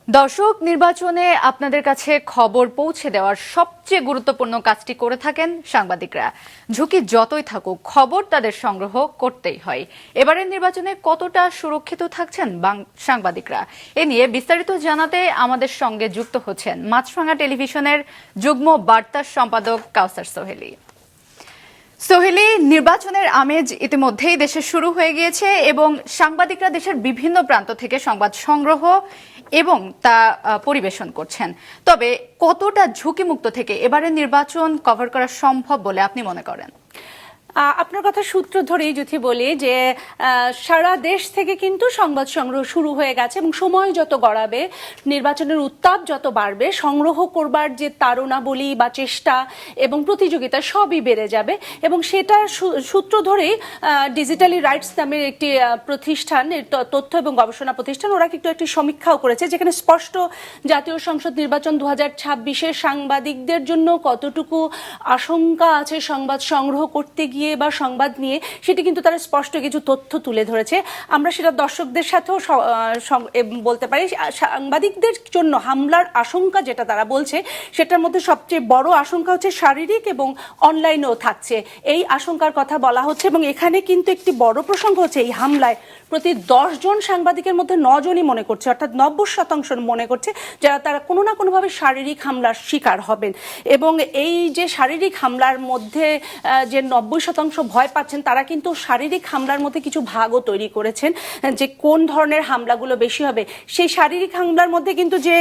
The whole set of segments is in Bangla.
দর্শক, নির্বাচনে আপনাদের কাছে খবর পৌঁছে দেওয়ার সবচেয়ে গুরুত্বপূর্ণ কাজটি করে থাকেন সাংবাদিকরা। ঝুঁকি যতই থাকুক, খবর তাদের সংগ্রহ করতেই হয়। এবারের নির্বাচনে কতটা সুরক্ষিত থাকছেন সাংবাদিকরা, এ নিয়ে বিস্তারিত জানাতে আমাদের সঙ্গে যুক্ত হচ্ছেন মাছরাঙা টেলিভিশনের যুগ্ম বার্তা সম্পাদক কাউসার সোহেলি। সোহেলি, নির্বাচনের আমেজ ইতিমধ্যেই দেশে শুরু হয়ে গিয়েছে এবং সাংবাদিকরা দেশের বিভিন্ন প্রান্ত থেকে সংবাদ সংগ্রহ এবং তা পরিবেশন করছেন। তবে কতটা ঝুঁকিমুক্ত থেকে এবারের নির্বাচন কভার করা সম্ভব বলে আপনি মনে করেন? আপনার কথা সূত্র ধরেই যদি বলি যে সারা দেশ থেকে কিন্তু সংবাদ সংগ্রহ শুরু হয়ে গেছে এবং সময় যত গড়াবে, নির্বাচনের উত্তাপ যত বাড়বে, সংগ্রহ করবার যে তাড়না বলি বা চেষ্টা এবং প্রতিযোগিতা সবই বেড়ে যাবে। এবং সেটার সূত্র ধরেই ডিজিটালি রাইটস নামের একটি প্রতিষ্ঠান, তথ্য এবং গবেষণা প্রতিষ্ঠান, ওরা কিন্তু একটি সমীক্ষাও করেছে যেখানে স্পষ্ট জাতীয় সংসদ নির্বাচন 2026-এ সাংবাদিকদের জন্য কতটুকু আশঙ্কা আছে সংবাদ সংগ্রহ করতে গিয়ে বা সংবাদ নিয়ে, সেটি কিন্তু তারা স্পষ্ট কিছু তথ্য তুলে ধরেছে। আমরা সেটা দর্শকদের সাথেও বলতে পারি। সাংবাদিকদের জন্য হামলার আশঙ্কা যেটা তারা বলছে, সেটার মধ্যে সবচেয়ে বড় আশঙ্কা হচ্ছে শারীরিক এবং অনলাইনেও থাকছে এই আশঙ্কার কথা বলা হচ্ছে। এবং এখানে কিন্তু একটি বড় প্রসঙ্গ হচ্ছে এই হামলায় প্রতি 10 জন সাংবাদিকের মধ্যে 9 জনই মনে করছে, অর্থাৎ 90% মনে করছে যারা তারা কোনো না কোনোভাবে শারীরিক হামলার শিকার হবেন। এবং এই যে শারীরিক হামলার মধ্যে যে 90% ভয় পাচ্ছেন, তারা কিন্তু শারীরিক হামলার মধ্যে কিছু ভাগও তৈরি করেছেন যে কোন ধরনের হামলাগুলো বেশি হবে। সেই শারীরিক হামলার মধ্যে কিন্তু যে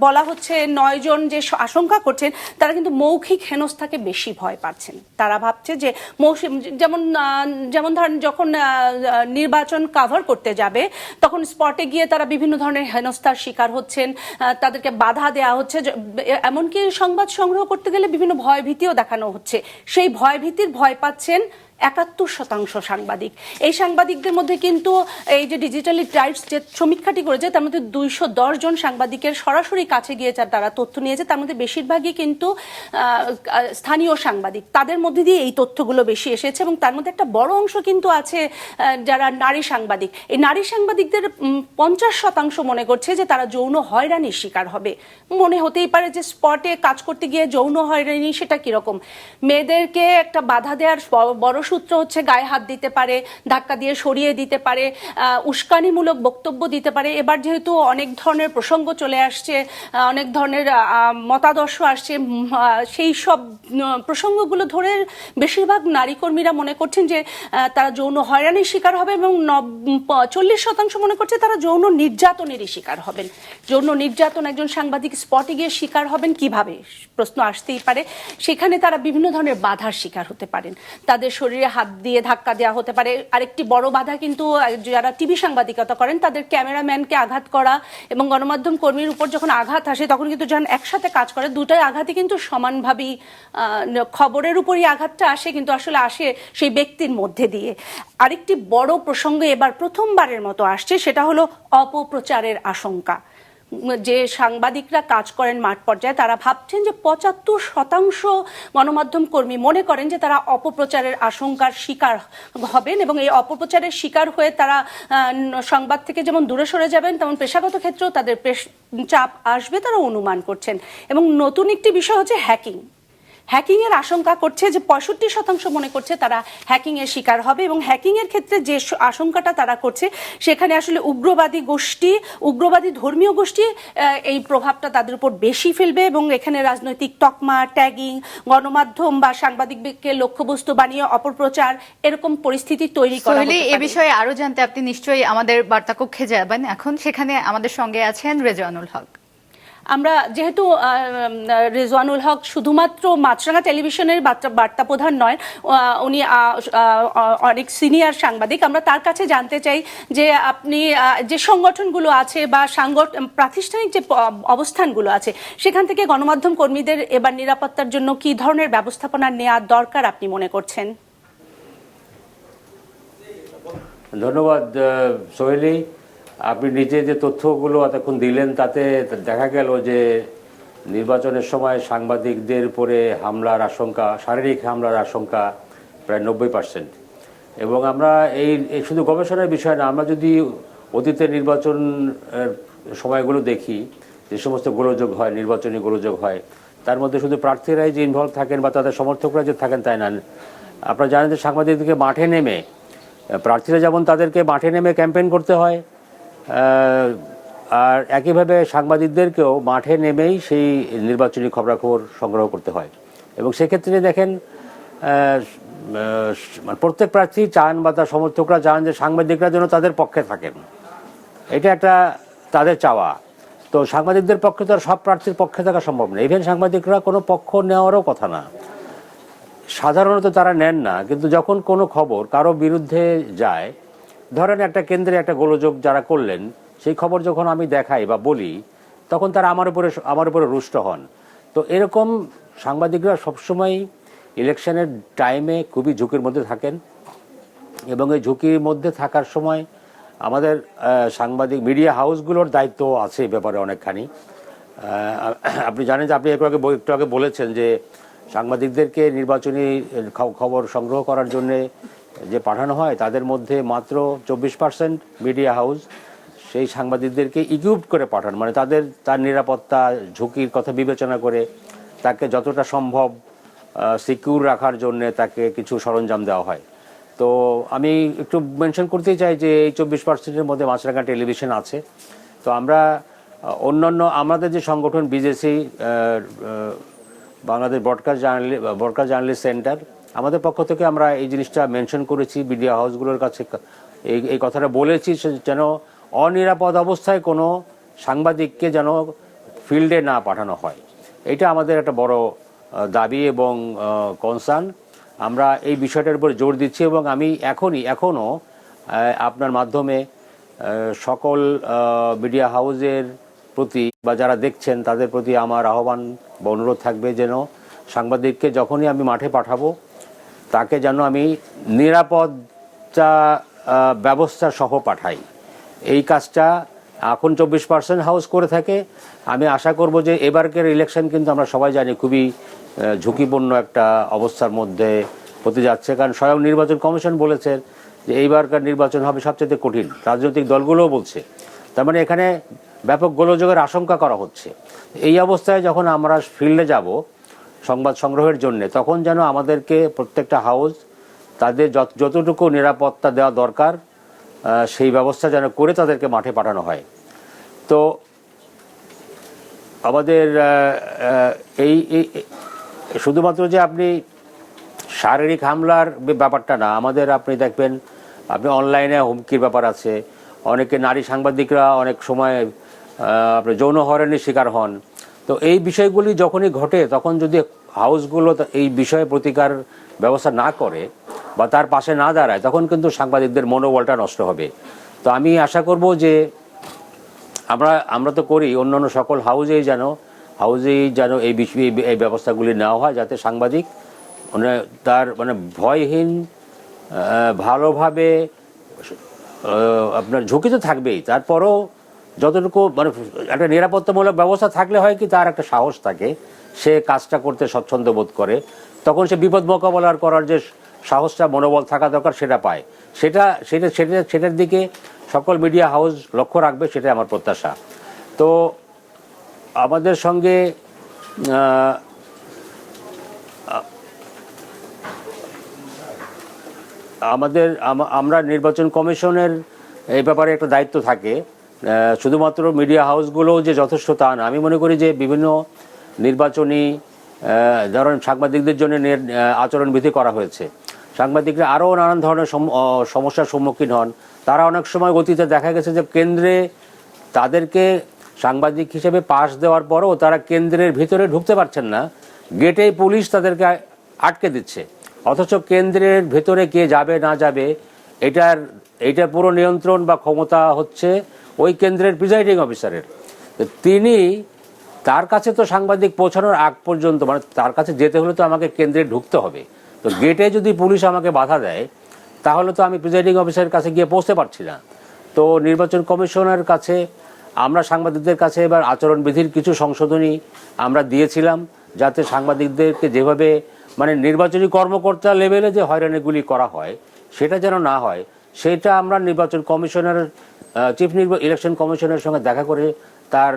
বলা হচ্ছে 9 জন যে আশঙ্কা করছেন, তারা কিন্তু মৌখিক হেনস্থাকে বেশি ভয় পাচ্ছেন। তারা ভাবছে যে যেমন ধরেন যখন নির্বাচন কাভার করতে যাবে, তখন স্পটে গিয়ে তারা বিভিন্ন ধরনের হেনস্থার শিকার হচ্ছেন, তাদেরকে বাধা দেওয়া হচ্ছে, এমনকি সংবাদ সংগ্রহ করতে গেলে বিভিন্ন ভয় ভীতিও দেখানো হচ্ছে। সেই ভয় ভীতির ভয় পাচ্ছেন 71% সাংবাদিক। এই সাংবাদিকদের মধ্যে কিন্তু এই যে ডিজিটালি রাইটস যে সমীক্ষাটি করেছে, তার মধ্যে 210 জন সাংবাদিকের সরাসরি কাছে গিয়ে তারা তথ্য নিয়েছে। তার মধ্যে বেশিরভাগই কিন্তু স্থানীয় সাংবাদিক, তাদের মধ্যে দিয়ে এই তথ্যগুলো বেশি এসেছে। এবং তার মধ্যে একটা বড় অংশ কিন্তু আছে যারা নারী সাংবাদিক। এই নারী সাংবাদিকদের 50% মনে করছে যে তারা যৌন হয়রানির শিকার হবে। মনে হতেই পারে যে স্পটে কাজ করতে গিয়ে যৌন হয়রানি সেটা কিরকম। মেয়েদেরকে একটা বাধা দেওয়ার বড় সূত্র হচ্ছে গায়ে হাত দিতে পারে, ধাক্কা দিয়ে সরিয়ে দিতে পারে, উস্কানিমূলক বক্তব্য দিতে পারে। এবার যেহেতু অনেক ধরনের প্রসঙ্গ চলে আসছে, অনেক ধরনের মতাদর্শ আসছে, সেই সব প্রসঙ্গগুলো ধরে বেশিরভাগ নারী কর্মীরা মনে করছেন যে তারা যৌন হয়রানির শিকার হবে এবং 40% মনে করছে তারা যৌন নির্যাতনেরই শিকার হবেন। যৌন নির্যাতন একজন সাংবাদিক স্পটে গিয়ে শিকার হবেন কিভাবে, প্রশ্ন আসতেই পারে। সেখানে তারা বিভিন্ন ধরনের বাধার শিকার হতে পারেন, তাদের শরীরে হাত দিয়ে ধাক্কা দেওয়া হতে পারে। আরেকটি বড় বাধা কিন্তু যারা টিভি সাংবাদিকতা করেন, তাদের ক্যামেরাম্যানকে আঘাত করা এবং গণমাধ্যম কর্মীর উপর যখন আঘাত আসে, তখন কিন্তু যখন একসাথে কাজ করে, দুটাই আঘাতই কিন্তু সমানভাবেই, খবরের উপরই আঘাতটা আসে কিন্তু আসলে আসে সেই ব্যক্তির মধ্যে দিয়ে। আরেকটি বড় প্রসঙ্গ এবার প্রথমবারের মতো আসছে, সেটা হলো অপপ্রচারের আশঙ্কা। যে সাংবাদিকরা কাজ করেন মাঠ পর্যায়ে, তারা ভাবছেন যে 75% গণমাধ্যম কর্মী মনে করেন যে তারা অপপ্রচারের আশঙ্কার শিকার হবেন এবং এই অপপ্রচারের শিকার হয়ে তারা সংবাদ থেকে যেমন দূরে সরে যাবেন, তেমন পেশাগত ক্ষেত্রেও তাদের চাপ আসবে তারা অনুমান করছেন। এবং নতুন একটি বিষয় হচ্ছে হ্যাকিং এর আশঙ্কা করছে যে 65% মনে করছে তারা হ্যাকিং এর শিকার হবে। এবং হ্যাকিং এর ক্ষেত্রে যে আশঙ্কাটা তারা করছে, সেখানে আসলে উগ্রবাদী ধর্মীয় গোষ্ঠী এই প্রভাবটা তাদের উপর বেশি ফেলবে এবং এখানে রাজনৈতিক তকমা, ট্যাগিং, গণমাধ্যম বা সাংবাদিককে লক্ষ্যবস্তু বানিয়ে অপপ্রচার, এরকম পরিস্থিতি তৈরি করা হতে পারে। এই বিষয়ে আরো জানতে আপনি নিশ্চয়ই আমাদের বার্তা কক্ষে যাবেন এখন। সেখানে আমাদের সঙ্গে আছেন রেজওয়ানুল হক। আমরা যেহেতু রেজওয়ানুল হক শুধুমাত্র মাছরাঙা টেলিভিশনের বার্তা প্রধান নয়, উনি অনেক সিনিয়র সাংবাদিক। আমরা তার কাছে জানতে চাই যে আপনি যে সংগঠনগুলো আছে বা প্রাতিষ্ঠানিক যে অবস্থানগুলো আছে, সেখান থেকে গণমাধ্যম কর্মীদের এবার নিরাপত্তার জন্য কি ধরনের ব্যবস্থাপনা নেওয়া দরকার আপনি মনে করছেন? ধন্যবাদ সোহেলি। আপনি নিজে যে তথ্যগুলো এতক্ষণ দিলেন, তাতে দেখা গেল যে নির্বাচনের সময় সাংবাদিকদের উপরে হামলার আশঙ্কা, শারীরিক হামলার আশঙ্কা প্রায় 90%। এবং আমরা এই শুধু গবেষণার বিষয় না, আমরা যদি অতীতের নির্বাচন সময়গুলো দেখি, যে সমস্ত গোলযোগ হয়, নির্বাচনী গোলযোগ হয়, তার মধ্যে শুধু প্রার্থীরাই যে ইনভলভ থাকেন বা তাদের সমর্থকরা যে থাকেন তাই না। আপনারা জানেন যে সাংবাদিকদেরকে মাঠে নেমে, প্রার্থীরা যেমন তাদেরকে মাঠে নেমে ক্যাম্পেইন করতে হয়, আর একইভাবে সাংবাদিকদেরকেও মাঠে নেমেই সেই নির্বাচনী খবরাখবর সংগ্রহ করতে হয়। এবং সেক্ষেত্রে দেখেন প্রত্যেক প্রার্থী চান বা তার সমর্থকরা চান যে সাংবাদিকরা যেন তাদের পক্ষে থাকেন, এটা একটা তাদের চাওয়া। তো সাংবাদিকদের পক্ষে তো আর সব প্রার্থীর পক্ষে থাকা সম্ভব না। ইভেন সাংবাদিকরা কোনো পক্ষ নেওয়ারও কথা না, সাধারণত তারা নেন না। কিন্তু যখন কোনো খবর কারো বিরুদ্ধে যায়, ধরেন একটা কেন্দ্রে একটা গোলযোগ যারা করলেন, সেই খবর যখন আমি দেখাই বা বলি, তখন তারা আমার উপরে রুষ্ট হন। তো এরকম সাংবাদিকরা সবসময় ইলেকশনের টাইমে খুবই ঝুঁকির মধ্যে থাকেন, এবং এই ঝুঁকির মধ্যে থাকার সময় আমাদের সাংবাদিক মিডিয়া হাউসগুলোর দায়িত্ব আছে এই ব্যাপারে অনেকখানি। আপনি জানেন যে আপনি একটু আগে বলেছেন যে সাংবাদিকদেরকে নির্বাচনী খবর সংগ্রহ করার জন্য যে পাঠানো হয়, তাদের মধ্যে মাত্র 24% মিডিয়া হাউস সেই সাংবাদিকদেরকে ইকুইপড করে পাঠান, মানে তার নিরাপত্তা ঝুঁকির কথা বিবেচনা করে তাকে যতটা সম্ভব সিকিউর রাখার জন্য তাকে কিছু সরঞ্জাম দেওয়া হয়। তো আমি একটু মেনশন করতে চাই যে এই 24%-এর মধ্যে মাছরাঙা টেলিভিশন আছে। তো আমরা অন্যান্য আমাদের যে সংগঠন BGC, Bangladesh broadcast journalist centre, আমাদের পক্ষ থেকে আমরা এই জিনিসটা মেনশন করেছি মিডিয়া হাউসগুলোর কাছে, এই কথাটা বলেছি যেন অনিরাপদ অবস্থায় কোনো সাংবাদিককে যেন ফিল্ডে না পাঠানো হয়। এটা আমাদের একটা বড় দাবি এবং কনসার্ন। আমরা এই বিষয়টার উপর জোর দিচ্ছি, এবং আমি এখনও আপনার মাধ্যমে সকল মিডিয়া হাউসের প্রতি বা যারা দেখছেন তাদের প্রতি আমার আহ্বান বা অনুরোধ থাকবে যেন সাংবাদিককে যখনই আমি মাঠে পাঠাবো, তাকে যেন আমি নিরাপত্তা ব্যবস্থা সহ পাঠাই। এই কাজটা এখন 24% হাউস করে থাকে। আমি আশা করব যে এবারকার ইলেকশন কিন্তু আমরা সবাই জানি খুবই ঝুঁকিপূর্ণ একটা অবস্থার মধ্যে হতে যাচ্ছে, কারণ স্বয়ং নির্বাচন কমিশন বলেছে যে এইবারকার নির্বাচন হবে সবচেয়ে কঠিন, রাজনৈতিক দলগুলোও বলছে। তার মানে এখানে ব্যাপক গোলযোগের আশঙ্কা করা হচ্ছে। এই অবস্থায় যখন আমরা ফিল্ডে যাব সংবাদ সংগ্রহের জন্য, তখন যেন আমাদেরকে প্রত্যেকটা হাউস তাদের যতটুকু নিরাপত্তা দেওয়া দরকার সেই ব্যবস্থা যেন করে তাদেরকে মাঠে পাঠানো হয়। তো আমাদের এই শুধুমাত্র যে আপনি শারীরিক হামলার ব্যাপারটা না, আমাদের আপনি দেখবেন আপনি অনলাইনে হুমকির ব্যাপার আছে। অনেকে নারী সাংবাদিকরা অনেক সময় আপনার যৌন হয়রানির শিকার হন। তো এই বিষয়গুলি যখনই ঘটে, তখন যদি হাউসগুলো এই বিষয়ে প্রতিকার ব্যবস্থা না করে বা তার পাশে না দাঁড়ায়, তখন কিন্তু সাংবাদিকদের মনোবলটা নষ্ট হবে। তো আমি আশা করব যে আমরা তো করি, অন্যান্য সকল হাউসেই যেন এই ব্যবস্থাগুলি নেওয়া হয়, যাতে সাংবাদিক তার ভয়হীন ভালোভাবে, আপনার ঝুঁকি তো থাকবেই, তারপরও যতটুকু একটা নিরাপত্তামূলক ব্যবস্থা থাকলে হয় কি তার একটা সাহস থাকে, সে কাজটা করতে স্বচ্ছন্দ বোধ করে, তখন সে বিপদ মোকাবেলা করার যে সাহসটা মনোবল থাকা দরকার সেটা পায়। সেটার দিকে সকল মিডিয়া হাউস লক্ষ্য রাখবে, সেটাই আমার প্রত্যাশা। তো আমাদের সঙ্গে আমরা নির্বাচন কমিশনের এই ব্যাপারে একটা দায়িত্ব থাকে। শুধুমাত্র মিডিয়া হাউসগুলো যে যথেষ্ট তা না, আমি মনে করি যে বিভিন্ন নির্বাচনী ধরনের সাংবাদিকদের জন্য আচরণবিধি করা হয়েছে। সাংবাদিকরা আরও নানান ধরনের সমস্যার সম্মুখীন হন। তারা অনেক সময় অতীতে দেখা গেছে যে কেন্দ্রে তাদেরকে সাংবাদিক হিসেবে পাস দেওয়ার পরও তারা কেন্দ্রের ভিতরে ঢুকতে পারছেন না, গেটেই পুলিশ তাদেরকে আটকে দিচ্ছে। অথচ কেন্দ্রের ভেতরে কে যাবে না যাবে এটার পুরো নিয়ন্ত্রণ বা ক্ষমতা হচ্ছে ওই কেন্দ্রের প্রিজাইডিং অফিসারের। তার কাছে তো সাংবাদিক পৌঁছানোর আগ পর্যন্ত, তার কাছে যেতে হলে তো আমাকে কেন্দ্রে ঢুকতে হবে। তো গেটে যদি পুলিশ আমাকে বাধা দেয়, তাহলে তো আমি প্রিজাইডিং অফিসারের কাছে গিয়ে পৌঁছতে পারছি না। তো নির্বাচন কমিশনের কাছে আমরা সাংবাদিকদের কাছে এবার আচরণবিধির কিছু সংশোধনী আমরা দিয়েছিলাম, যাতে সাংবাদিকদেরকে যেভাবে নির্বাচনী কর্মকর্তা লেভেলে যে হয়রানিগুলি করা হয় সেটা যেন না হয়, সেটা আমরা নির্বাচন কমিশনের চিফ ইলেকশন কমিশনের সঙ্গে দেখা করে তার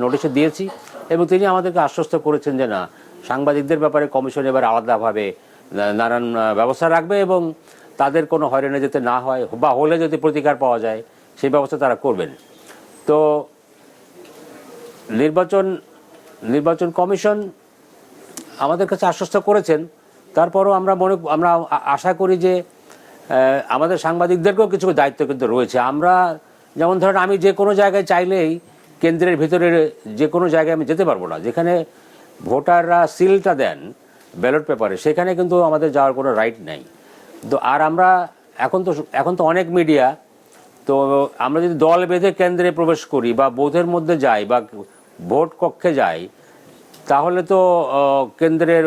নোটিশে দিয়েছি, এবং তিনি আমাদেরকে আশ্বস্ত করেছেন যে না, সাংবাদিকদের ব্যাপারে কমিশন এবার আলাদাভাবে নানান ব্যবস্থা রাখবে এবং তাদের কোনো হয়রানি যাতে না হয়, বা হলে যদি প্রতিকার পাওয়া যায় সেই ব্যবস্থা তারা করবেন। তো নির্বাচন কমিশন আমাদের কাছে আশ্বস্ত করেছেন। তারপরও আমরা আশা করি যে আমাদের সাংবাদিকদেরকেও কিছু দায়িত্ব কিন্তু রয়েছে। আমরা যেমন ধরেন, আমি যে কোনো জায়গায় চাইলেই কেন্দ্রের ভিতরে যে কোনো জায়গায় আমি যেতে পারবো না। যেখানে ভোটাররা সিলটা দেন ব্যালট পেপারে, সেখানে কিন্তু আমাদের যাওয়ার কোনো রাইট নেই। তো আর আমরা এখন তো অনেক মিডিয়া, তো আমরা যদি দল বেঁধে কেন্দ্রে প্রবেশ করি বা বুথের মধ্যে যাই বা ভোট কক্ষে যাই, তাহলে তো কেন্দ্রের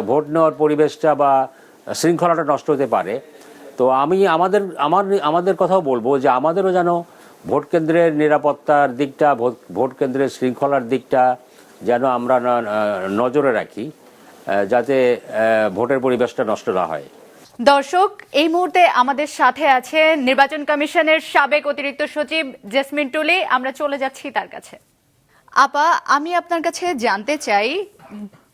ভোট নেওয়ার পরিবেশটা বা শৃঙ্খলাটা নষ্ট হতে পারে। তো আমি আমাদের কথাও বলবো যে আমাদেরও যেন ভোট কেন্দ্রের নিরাপত্তার দিকটা, ভোট কেন্দ্রের শৃঙ্খলার দিকটা যেন আমরা নজরে রাখি, যাতে ভোটের পরিবেশটা নষ্ট না হয়। দর্শক, এই মুহূর্তে আমাদের সাথে আছে নির্বাচন কমিশনের সাবেক অতিরিক্ত সচিব জেসমিন টুলি। আমরা চলে যাচ্ছি তার কাছে। আপা, আমি আপনার কাছে জানতে চাই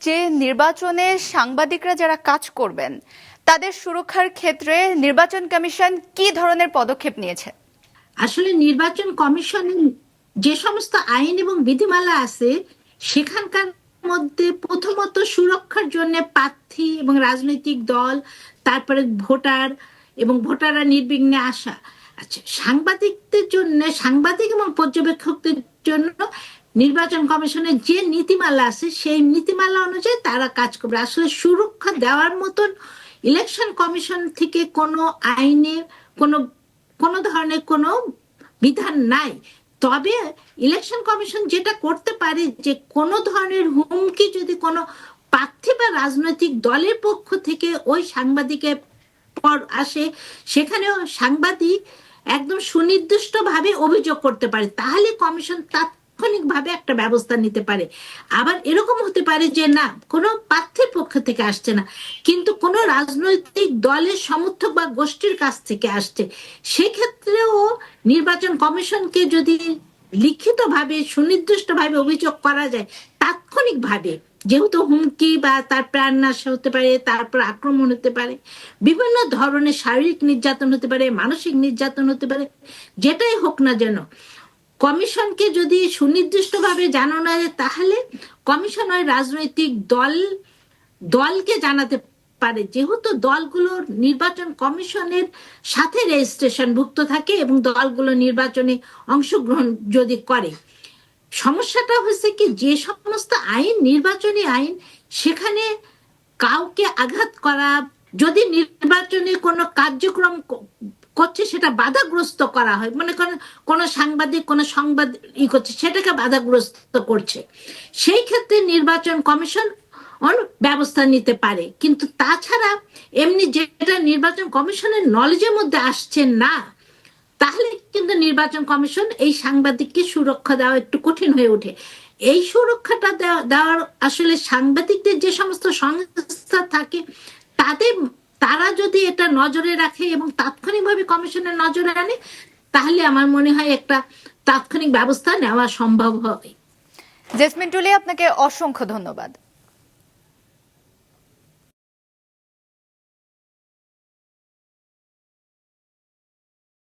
যে নির্বাচনে সাংবাদিকরা যারা কাজ করবেন তাদের সুরক্ষার ক্ষেত্রে নির্বাচন কমিশন কি ধরনের পদক্ষেপ নিয়েছে? আসলে নির্বাচন কমিশনের যে সমস্ত আইন এবং বিধিমালা আছে, সেখানকার মধ্যে প্রথমত সুরক্ষার জন্য প্রার্থী এবং রাজনৈতিক দল, তারপরে ভোটার এবং ভোটাররা নির্বিঘ্নে আসা। আচ্ছা, সাংবাদিকদের জন্য, সাংবাদিক এবং পর্যবেক্ষকদের জন্য নির্বাচন কমিশনের যে নীতিমালা আছে সেই নীতিমালা অনুযায়ী তারা কাজ করবে। আসলে সুরক্ষা দেওয়ার মতন ইলেকশন কমিশন থেকে কোনো আইনে কোনো ধরনের কোনো বিধান নাই। তবে ইলেকশন কমিশন যেটা করতে পারে, যে কোনো ধরনের হুমকি যদি কোনো প্রার্থী বা রাজনৈতিক দলের পক্ষ থেকে ওই সাংবাদিকের পর আসে, সেখানেও সাংবাদিক একদম সুনির্দিষ্টভাবে অভিযোগ করতে পারে, তাহলে কমিশন তাৎক্ষণিকভাবে একটা ব্যবস্থা নিতে পারে। আবার এরকম হতে পারে যে না, কোনো প্রার্থীর পক্ষ থেকে আসছে না, কিন্তু কোনো রাজনৈতিক দলের সমর্থক বা গোষ্ঠীর কাছ থেকে আসছে, সেক্ষেত্রেও নির্বাচন কমিশনকে যদি লিখিতভাবে সুনির্দিষ্টভাবে অভিযোগ করা যায় তাৎক্ষণিকভাবে, যেহেতু হুমকি বা তার প্রাণনাশ হতে পারে, তারপর আক্রমণ হতে পারে, বিভিন্ন ধরনের শারীরিক নির্যাতন হতে পারে, মানসিক নির্যাতন হতে পারে, যেটাই হোক না যেন কমিশনকে যদি সুনির্দিষ্টভাবে জানানো যায়, তাহলে কমিশন ওই রাজনৈতিক দলকে জানাতে পারে, যেহেতু দলগুলো নির্বাচন কমিশনের সাথে রেজিস্ট্রেশনভুক্ত থাকে এবং দলগুলো নির্বাচনে অংশগ্রহণ যদি করে। সমস্যাটা হচ্ছে কি, যে সমস্ত আইন নির্বাচনী আইন, সেখানে কাউকে আঘাত করা, যদি নির্বাচনে কোনো কার্যক্রম করছে সেটা বাধাগ্রস্ত করা হয়, মনে করেন কোনো সাংবাদিক কোনো সংবাদ করছে, সেটাকে বাধাগ্রস্ত করছে, সেই ক্ষেত্রে নির্বাচন কমিশন ব্যবস্থা নিতে পারে। কিন্তু তাছাড়া এমনি যেটা নির্বাচন কমিশনের নলেজের মধ্যে আসছে না, তাহলে কিন্তু নির্বাচন কমিশন এই সাংবাদিককে সুরক্ষা দেওয়া একটু কঠিন হয়ে ওঠে। এই সুরক্ষাটা দেওয়ার আসলে সাংবাদিকদের যে সমস্ত সংস্থা থাকে তারা যদি এটা নজরে রাখে এবং তাৎক্ষণিকভাবে কমিশনের নজরে আনে, তাহলে আমার মনে হয় একটা তাৎক্ষণিক ব্যবস্থা নেওয়া সম্ভব হবে। জেসমিন টুলি, আপনাকে অসংখ্য ধন্যবাদ।